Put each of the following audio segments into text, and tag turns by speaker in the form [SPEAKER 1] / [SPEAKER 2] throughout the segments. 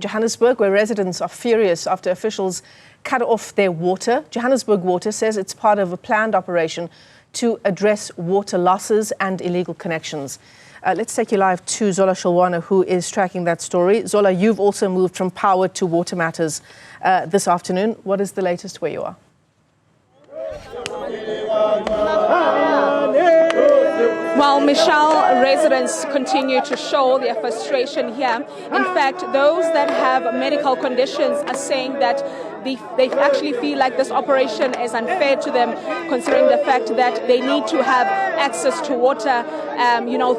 [SPEAKER 1] Johannesburg, where residents are furious after officials cut off their water. Johannesburg Water says it's part of a planned operation to address water losses and illegal connections. Let's take you live to Zola Shilwana, who is tracking that story. Zola, you've also moved from power to water matters this afternoon. What is the latest where you are?
[SPEAKER 2] Well, Michelle, residents continue to show their frustration here. In fact, those that have medical conditions are saying that they actually feel like this operation is unfair to them, considering the fact that they need to have access to water,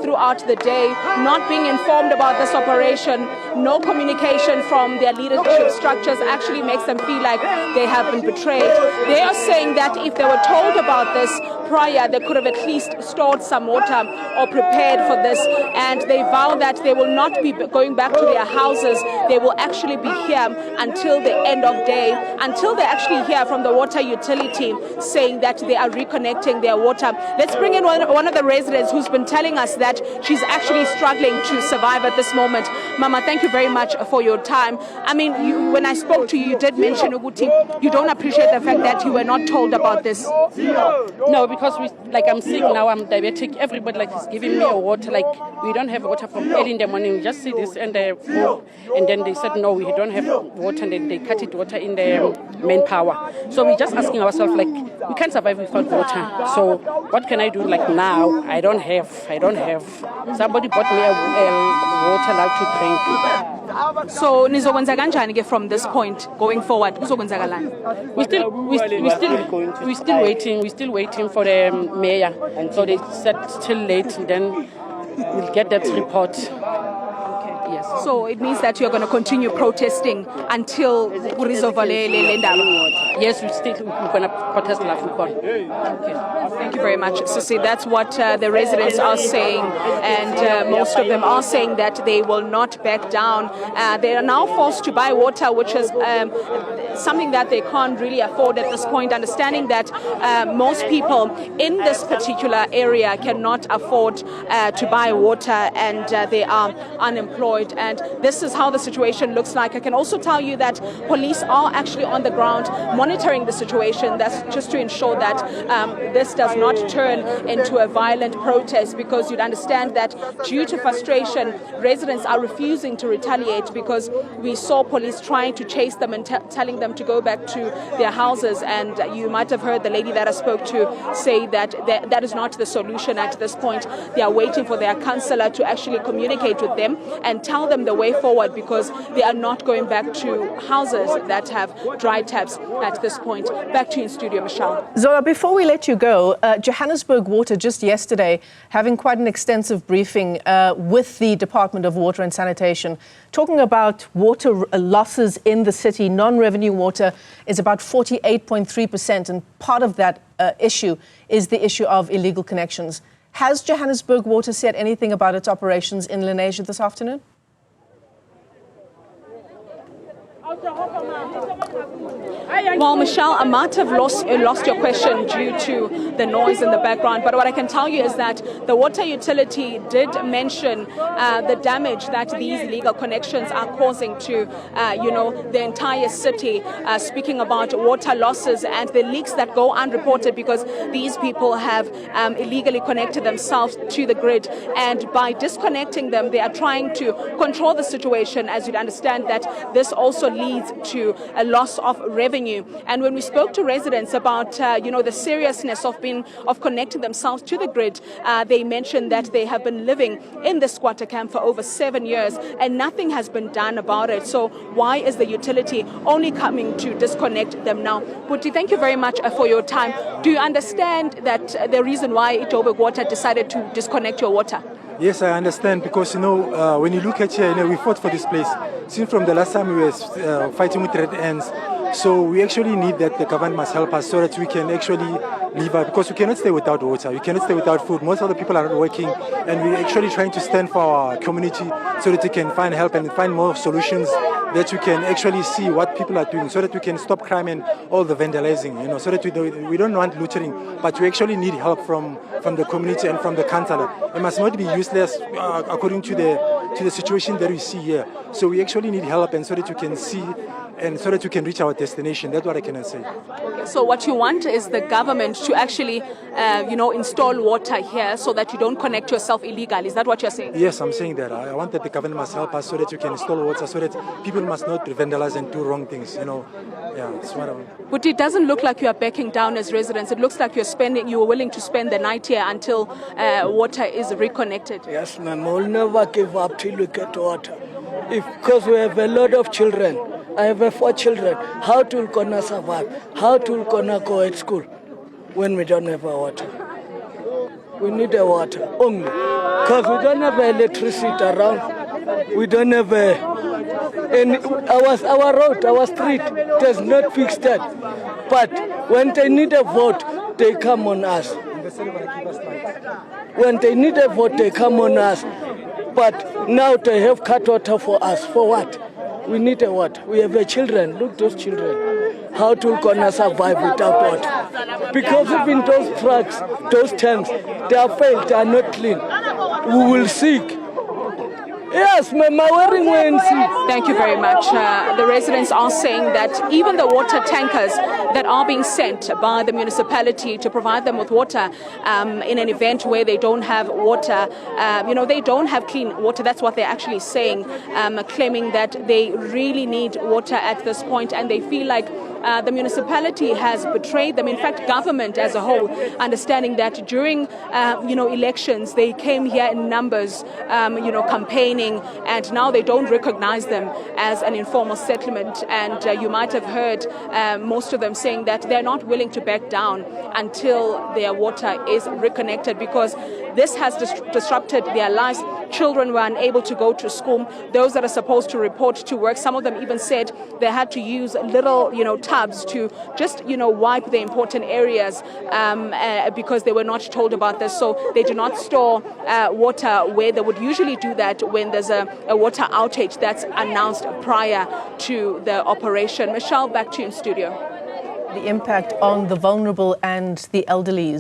[SPEAKER 2] throughout the day. Not being informed about this operation, no communication from their leadership structures actually makes them feel like they have been betrayed. They are saying that if they were told about this prior, they could have at least stored some water or prepared for this, and they vow that they will not be going back to their houses. They will actually be here until the end of day, until they actually hear from the water utility saying that they are reconnecting their water. Let's bring in one of the residents who's been telling us that she's actually struggling to survive at this moment. Mama, thank you very much for your time. I mean, when I spoke to you, you did mention, Uguti, you don't appreciate the fact that you were not told about this.
[SPEAKER 3] No, because I'm sick now, I'm diabetic. Everybody is giving me water. We don't have water from early in the morning. We just see this and then they said no, we don't have water, and then they cut it water in the main power. So we're just asking ourselves we can't survive without water. So what can I do now? I don't have. Somebody bought me a water now to drink.
[SPEAKER 2] So nizokwenza kanjani ke from this point going forward? Kuzokwenzakalani?
[SPEAKER 3] We're still waiting for the mayor. And so they said still late, then we'll get that report. Yes.
[SPEAKER 2] So it means that you're going to continue protesting until
[SPEAKER 3] Yes, we're going to protest Okay.
[SPEAKER 2] Thank you very much, Sissy. That's what the residents are saying, and most of them are saying that they will not back down. They are now forced to buy water, which is something that they can't really afford at this point, understanding that most people in this particular area cannot afford to buy water, and they are unemployed. And this is how the situation looks like. I can also tell you that police are actually on the ground monitoring the situation. That's just to ensure that this does not turn into a violent protest, because you'd understand that due to frustration, residents are refusing to retaliate, because we saw police trying to chase them and telling them to go back to their houses. And you might have heard the lady that I spoke to say that that is not the solution at this point. They are waiting for their councillor to actually communicate with them and tell them the way forward, because they are not going back to houses that have dry taps at this point. Back to you in studio, Michelle.
[SPEAKER 1] Zola, before we let you go, Johannesburg Water just yesterday having quite an extensive briefing with the Department of Water and Sanitation, talking about water losses in the city. Non-revenue water is about 48.3%, and part of that issue is the issue of illegal connections. Has Johannesburg Water said anything about its operations in Lenasia this afternoon?
[SPEAKER 2] Well, Michelle, I might have lost your question due to the noise in the background, but what I can tell you is that the water utility did mention the damage that these illegal connections are causing to, the entire city, speaking about water losses and the leaks that go unreported because these people have illegally connected themselves to the grid, and by disconnecting them, they are trying to control the situation. As you'd understand, that this also leads to a loss of revenue. And when we spoke to residents about, the seriousness of connecting themselves to the grid, they mentioned that they have been living in the squatter camp for over 7 years and nothing has been done about it. So why is the utility only coming to disconnect them now? Puti, thank you very much for your time. Do you understand that the reason why Johannesburg Water decided to disconnect your water?
[SPEAKER 4] Yes, I understand, because, when you look at here, we fought for this place. Since from the last time we were fighting with red ants, so we actually need that the government must help us so that we can actually live out, because we cannot stay without water, we cannot stay without food. Most of the people are not working, and we're actually trying to stand for our community so that we can find help and find more solutions, that we can actually see what people are doing, so that we can stop crime and all the vandalizing, so that we don't want loitering, but we actually need help from the community and from the councillor. It must not be useless according to the to the situation that we see here. So we actually need help, and so that you can see, and so that you can reach our destination. That's what I can say.
[SPEAKER 2] Okay, so what you want is the government to actually, install water here so that you don't connect yourself illegally. Is that what you're saying?
[SPEAKER 4] Yes, I'm saying that. I want that the government must help us so that you can install water, so that people must not vandalize and do wrong things. Yeah, that's what I want.
[SPEAKER 2] But it doesn't look like you are backing down as residents. It looks like you were willing to spend the night here until water is reconnected.
[SPEAKER 5] Yes, ma'am. We'll never give up till we get water. Because we have a lot of children. I have 4 children. How to gonna survive? How to gonna go at school when we don't have water? We need the water only. Because we don't have electricity around. We don't have our road, our street does not fix that. But when they need a vote, they come on us. When they need a vote, they come on us. But now they have cut water for us. For what? We need a water. We have children. Look, those children. How to gonna survive without water? Because even those trucks, those tanks, they are failed. They are not clean. We will seek. Yes, my wearing ANC.
[SPEAKER 2] Thank you very much. The residents are saying that even the water tankers that are being sent by the municipality to provide them with water in an event where they don't have water, they don't have clean water. That's what they're actually saying, claiming that they really need water at this point, and they feel like the municipality has betrayed them. In fact, government as a whole, understanding that during elections they came here in numbers, campaigning, and now they don't recognize them as an informal settlement. And you might have heard most of them saying that they're not willing to back down until their water is reconnected, because this has disrupted their lives. Children were unable to go to school. Those that are supposed to report to work, some of them even said they had to use little, tubs to just, wipe the important areas because they were not told about this. So they do not store water where they would usually do that when there's a water outage that's announced prior to the operation. Michelle, back to you in studio.
[SPEAKER 1] The impact on the vulnerable and the elderly.